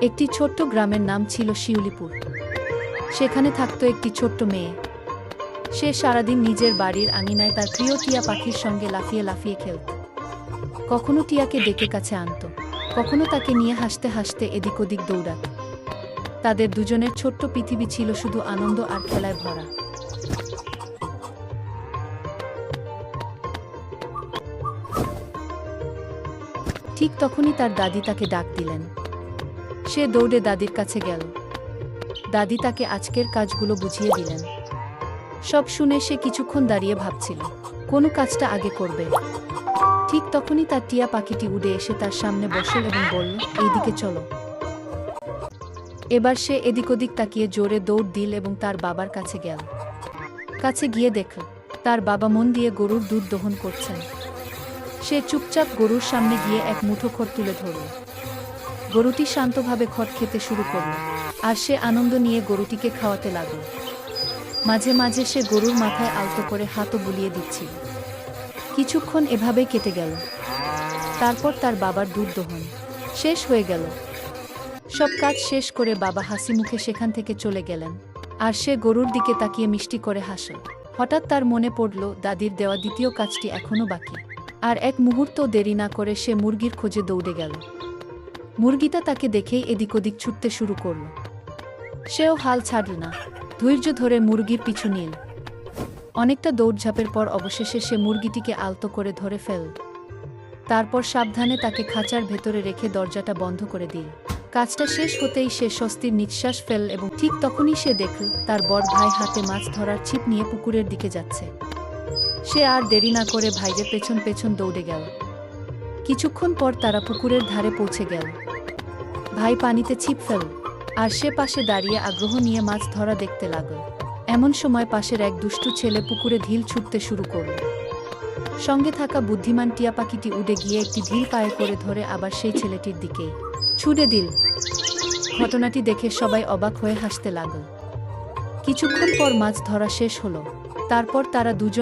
একটি ছোট্ট গ্রামের নাম ছিল শিউলিপুর। সেখানে থাকত একটি ছোট্ট মেয়ে। সে সারাদিন নিজের বাড়ির আঙিনায় তার প্রিয় টিয়া পাখির সঙ্গে লাফিয়ে লাফিয়ে খেলত। কখনো টিয়াকে ডেকে কাছে আনত, কখনো তাকে নিয়ে হাসতে হাসতে এদিক ওদিক দৌড়াত। তাদের দুজনের ছোট্ট পৃথিবী ছিল শুধু আনন্দ আর খেলায় ভরা। ঠিক তখনই তার দাদি তাকে ডাক দিলেন। সে দৌড়ে দাদির কাছে গেল। দাদি তাকে আজকের কাজগুলো বুঝিয়ে দিলেন। সব শুনে সে কিছুক্ষণ দাঁড়িয়ে ভাবছিল কোন কাজটা আগে করবে। ঠিক তখনই তার টিয়া পাখিটি উড়ে এসে তার সামনে বসল এবং বলল, এইদিকে চলো। এবার সে এদিক ওদিক তাকিয়ে জোরে দৌড় দিল এবং তার বাবার কাছে গেল। কাছে গিয়ে দেখল তার বাবা মন দিয়ে গরুর দুধ দহন করছেন। সে চুপচাপ গরুর সামনে গিয়ে এক মুঠো খড় তুলে ধরল। গরুটি শান্তভাবে খড় খেতে শুরু করল, আর সে আনন্দ নিয়ে গরুটিকে খাওয়াতে লাগল। মাঝে মাঝে সে গরুর মাথায় আলতো করে হাতও বুলিয়ে দিচ্ছিল। কিছুক্ষণ এভাবেই কেটে গেল। তারপর তার বাবার দুধ দহন শেষ হয়ে গেল। সব কাজ শেষ করে বাবা হাসি মুখে সেখান থেকে চলে গেলেন, আর সে গরুর দিকে তাকিয়ে মিষ্টি করে হাসল। হঠাৎ তার মনে পড়ল দাদির দেওয়া দ্বিতীয় কাজটি এখনো বাকি। আর এক মুহূর্ত দেরি না করে সে মুরগির খোঁজে দৌড়ে গেল। মুরগিটা তাকে দেখেই এদিক ওদিক ছুটতে শুরু করল। সেও হাল ছাড়ল না, ধৈর্য ধরে মুরগির পিছু নিল। অনেকটা দৌড়ঝাঁপের পর অবশেষে সে মুরগিটিকে আলতো করে ধরে ফেলল। তারপর সাবধানে তাকে খাঁচার ভেতরে রেখে দরজাটা বন্ধ করে দিল। কাজটা শেষ হতেই সে স্বস্তির নিঃশ্বাস ফেলল এবং ঠিক তখনই সে দেখল তার বড় ভাই হাতে মাছ ধরার ছিপ নিয়ে পুকুরের দিকে যাচ্ছে। সে আর দেরি না করে ভাইয়ের পেছন পেছন দৌড়ে গেল। কিছুক্ষণ পর তারা পুকুরের ধারে পৌঁছে গেল। ভাই পানিতে ছিপ ফেলল, আর সে পাশে দাঁড়িয়ে আগ্রহ নিয়ে মাছ ধরা দেখতে লাগল। এমন সময় পাশের এক দুষ্টু ছেলে পুকুরে ঢিল ছুটতে শুরু করল। সঙ্গে থাকা বুদ্ধিমান টিয়া পাখিটি উড়ে গিয়ে একটি ঢিল পায়ে করে ধরে আবার সেই ছেলেটির দিকেই ছুড়ে দিল। ঘটনাটি দেখে সবাই অবাক হয়ে হাসতে লাগল। কিছুক্ষণ পর মাছ ধরা শেষ হলো। তারপর তারা দুজন